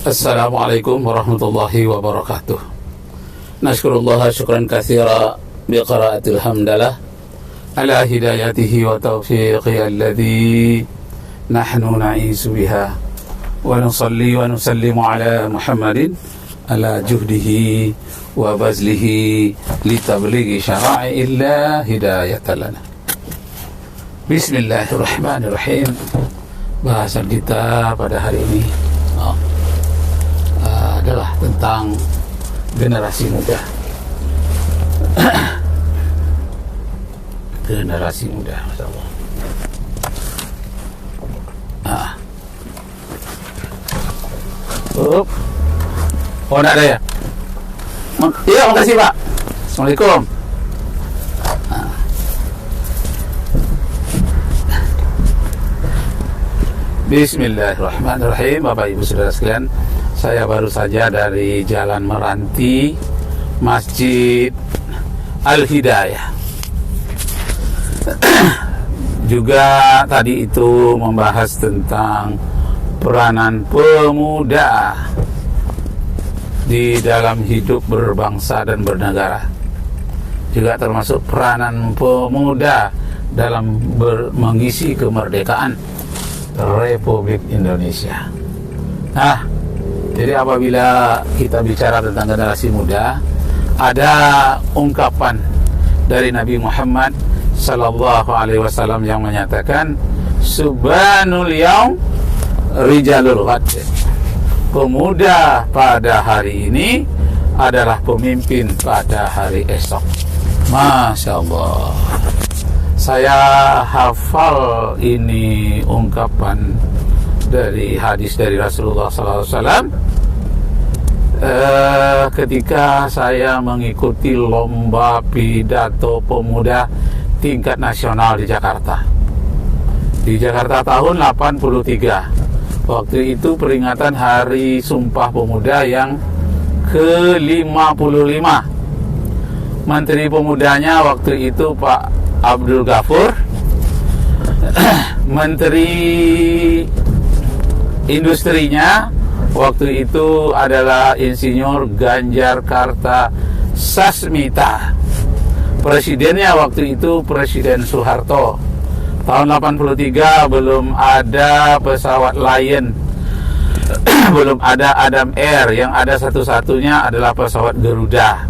Assalamualaikum warahmatullahi wabarakatuh. Nashkurullah syukran katsira biqiraatil hamdalah ala hidayatihi wa taufiqi alladhi nahnu na'isu biha wa nusalli wa nusallimu ala Muhammadin ala juhdihi wa bazlihi litablighi syara'i'illah hidayatan lana. Bismillahirrahmanirrahim. Bahasan kita pada hari ini adalah tentang generasi muda. Generasi muda, Masya Allah. Oh, enggak ada ya? Iya, makasih Pak. Assalamualaikum. Bismillahirrahmanirrahim. Bapak Ibu Saudara sekalian, saya baru saja dari Jalan Meranti, Masjid Al-Hidayah. Juga tadi itu membahas tentang peranan pemuda di dalam hidup berbangsa dan bernegara. Juga termasuk peranan pemuda dalam mengisi kemerdekaan Republik Indonesia. Nah, jadi apabila kita bicara tentang generasi muda, ada ungkapan dari Nabi Muhammad sallallahu alaihi wasallam yang menyatakan subhanul yaum rijalul ghad. Pemuda pada hari ini adalah pemimpin pada hari esok. Masya Allah. Saya hafal ini ungkapan dari hadis dari Rasulullah SAW ketika saya mengikuti lomba pidato pemuda tingkat nasional di Jakarta. Di Jakarta tahun 83. Waktu itu peringatan Hari Sumpah Pemuda yang ke-55. Menteri Pemudanya waktu itu Pak Abdul Ghafur. Menteri Industrinya waktu itu adalah Insinyur Ganjar Kartasasmita. Presidennya waktu itu Presiden Soeharto. Tahun 83 belum ada pesawat Lion, belum ada Adam Air, yang ada satu-satunya adalah pesawat Garuda.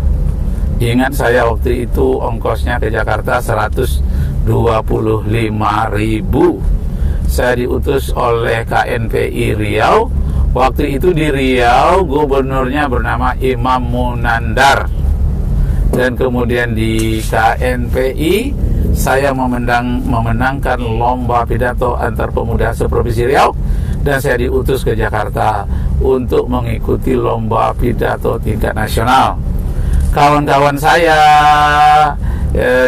Ingat saya waktu itu ongkosnya ke Jakarta 125.000. Saya diutus oleh KNPI Riau. Waktu itu di Riau gubernurnya bernama Imam Munandar. Dan kemudian di KNPI saya memenangkan lomba pidato antar pemuda seprovinsi Riau, dan saya diutus ke Jakarta untuk mengikuti lomba pidato tingkat nasional. Kawan-kawan saya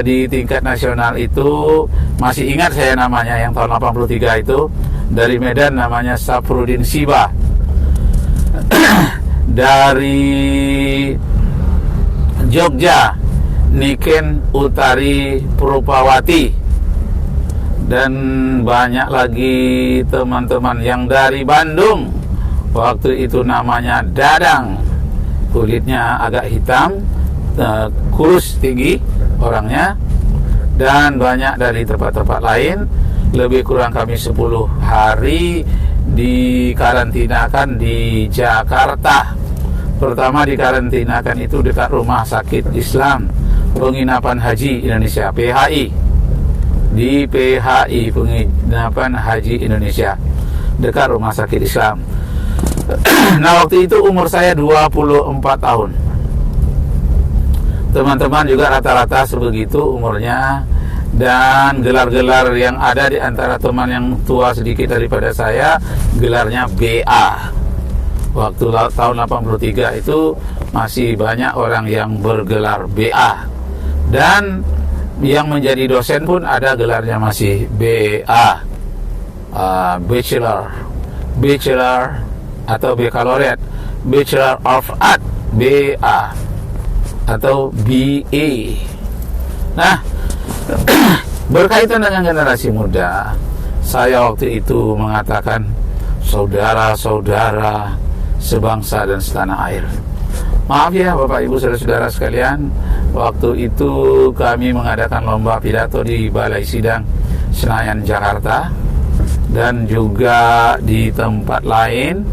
di tingkat nasional itu masih ingat saya namanya, yang tahun 83 itu dari Medan namanya Safrudin Siba. Dari Jogja Niken Utari Prupawati, dan banyak lagi teman-teman yang dari Bandung. Waktu itu namanya Dadang, kulitnya agak hitam, kurus tinggi orangnya, dan banyak dari tempat-tempat lain. Lebih kurang kami 10 hari dikarantinakan di Jakarta. Pertama dikarantinakan itu dekat Rumah Sakit Islam Penginapan Haji Indonesia, PHI. Di PHI, Penginapan Haji Indonesia, dekat Rumah Sakit Islam. Nah, waktu itu umur saya 24 tahun. Teman-teman juga rata-rata sebegitu umurnya. Dan gelar-gelar yang ada di antara teman yang tua sedikit daripada saya, gelarnya BA. Waktu tahun 83 itu masih banyak orang yang bergelar BA. Dan yang menjadi dosen pun ada gelarnya masih BA, Bachelor atau Baccalaureate, Bachelor of Art, BA atau BA. Nah, berkaitan dengan generasi muda, saya waktu itu mengatakan saudara-saudara sebangsa dan setanah air. Maaf ya Bapak Ibu Saudara-saudara sekalian, waktu itu kami mengadakan lomba pidato di Balai Sidang Senayan Jakarta, dan juga di tempat lain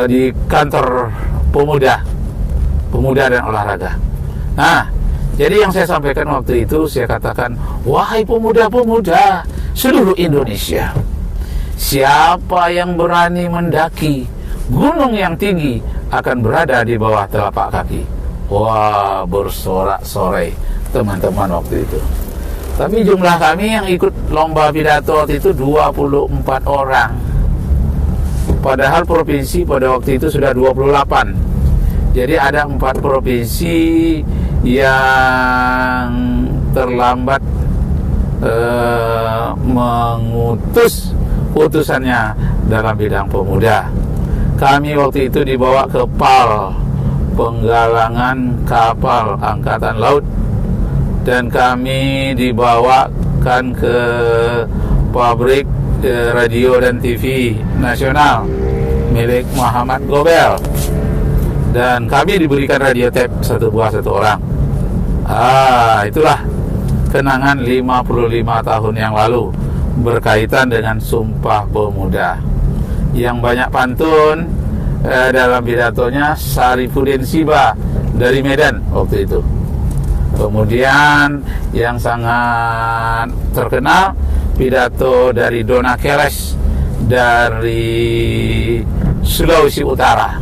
di kantor pemuda dan olahraga. Nah, jadi yang saya sampaikan waktu itu, saya katakan, wahai pemuda-pemuda seluruh Indonesia, siapa yang berani mendaki gunung yang tinggi akan berada di bawah telapak kaki. Wah, bersorak-sorai teman-teman waktu itu. Tapi jumlah kami yang ikut lomba pidato waktu itu 24 orang. Padahal provinsi pada waktu itu sudah 28. Jadi ada 4 provinsi yang terlambat mengutus putusannya dalam bidang pemuda. Kami waktu itu dibawa ke PAL, Penggalangan Kapal Angkatan Laut, dan kami dibawakan ke pabrik radio dan TV nasional milik Muhammad Gobel, dan kami diberikan radio tape 1 buah 1 orang. Itulah kenangan 55 tahun yang lalu berkaitan dengan Sumpah Pemuda. Yang banyak pantun dalam pidatonya Syarifuddin Siba dari Medan waktu itu. Kemudian yang sangat terkenal pidato dari Dona Keles dari Sulawesi Utara.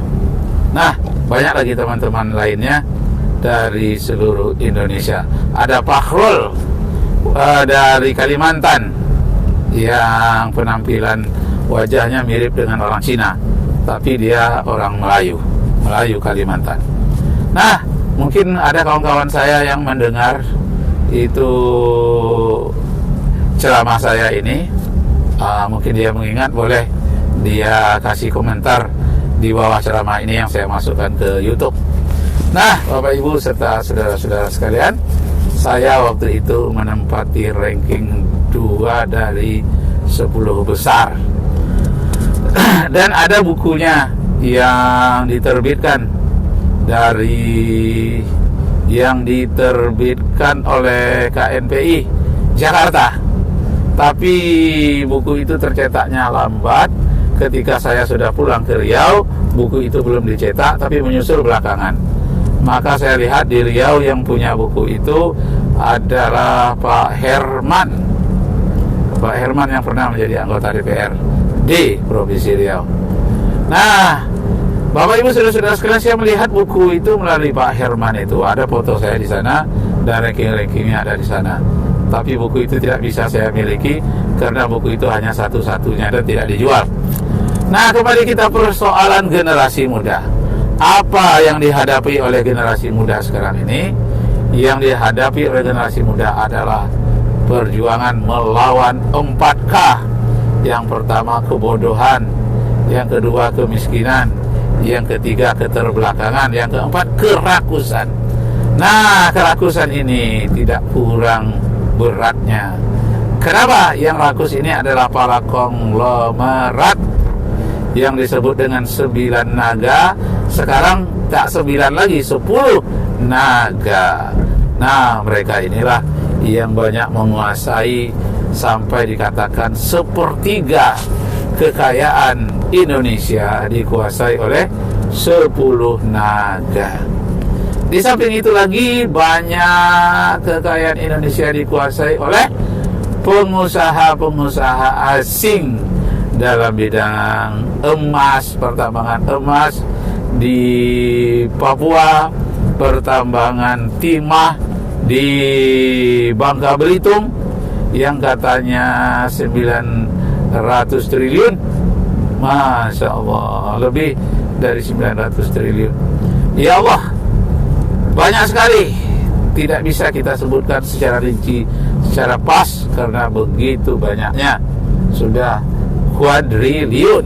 Nah, banyak lagi teman-teman lainnya dari seluruh Indonesia. Ada Pak Hrul dari Kalimantan yang penampilan wajahnya mirip dengan orang Cina, tapi dia orang Melayu Kalimantan. Nah, mungkin ada kawan-kawan saya yang mendengar itu ceramah saya ini. Mungkin dia mengingat, boleh dia kasih komentar di bawah ceramah ini yang saya masukkan ke YouTube. Nah, Bapak Ibu serta saudara-saudara sekalian, saya waktu itu menempati ranking 2 dari 10 besar. Dan ada bukunya yang diterbitkan oleh KNPI Jakarta. Tapi buku itu tercetaknya lambat. Ketika saya sudah pulang ke Riau, buku itu belum dicetak, tapi menyusul belakangan. Maka saya lihat di Riau yang punya buku itu adalah Pak Herman yang pernah menjadi anggota DPR di Provinsi Riau. Nah, Bapak Ibu saudara-saudara sekalian, saya melihat buku itu melalui Pak Herman itu. Ada foto saya di sana dan ranking-rankingnya ada di sana. Tapi buku itu tidak bisa saya miliki karena buku itu hanya satu-satunya dan tidak dijual. Nah, kembali kita persoalan generasi muda. Apa yang dihadapi oleh generasi muda sekarang ini? Yang dihadapi oleh generasi muda adalah perjuangan melawan 4K. Yang pertama kebodohan, yang kedua kemiskinan, yang ketiga keterbelakangan, yang keempat kerakusan. Nah, kerakusan ini tidak kurang beratnya. Kenapa? Yang rakus ini adalah para konglomerat yang disebut dengan 9 naga. Sekarang tak 9 lagi, 10 naga. Nah, mereka inilah yang banyak menguasai sampai dikatakan 1/3 kekayaan Indonesia dikuasai oleh 10 naga. Di samping itu lagi banyak kekayaan Indonesia dikuasai oleh pengusaha-pengusaha asing dalam bidang emas, pertambangan emas di Papua, pertambangan timah di Bangka Belitung yang katanya 900 triliun. Masya Allah, lebih dari 900 triliun. Ya Allah, banyak sekali. Tidak bisa kita sebutkan secara rinci, secara pas, karena begitu banyaknya. Sudah kuadriliun.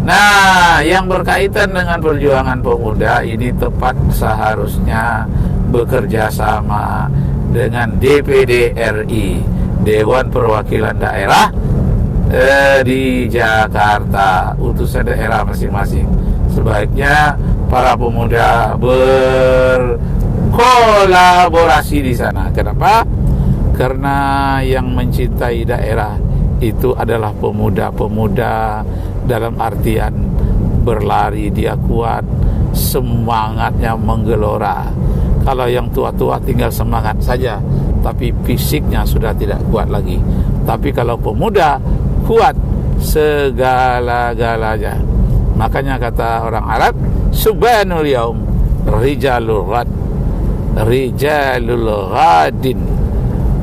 Nah, yang berkaitan dengan perjuangan pemuda ini tepat seharusnya bekerja sama dengan DPD RI, Dewan Perwakilan Daerah, di Jakarta, utusan daerah masing-masing. Sebaiknya para pemuda berkolaborasi di sana. Kenapa? Karena yang mencintai daerah itu adalah pemuda-pemuda, dalam artian berlari dia kuat, semangatnya menggelora. Kalau yang tua-tua tinggal semangat saja, tapi fisiknya sudah tidak kuat lagi. Tapi kalau pemuda kuat segala-galanya. Makanya kata orang Arab, subhanul yaum rijalul ghadin,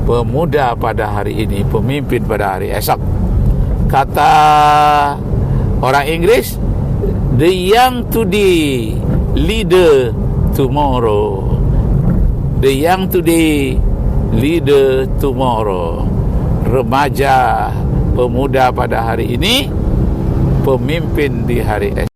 pemuda pada hari ini, pemimpin pada hari esok. Kata orang Inggris, the young today, leader tomorrow. The young today, leader tomorrow. Remaja, pemuda pada hari ini, pemimpin di hari esok.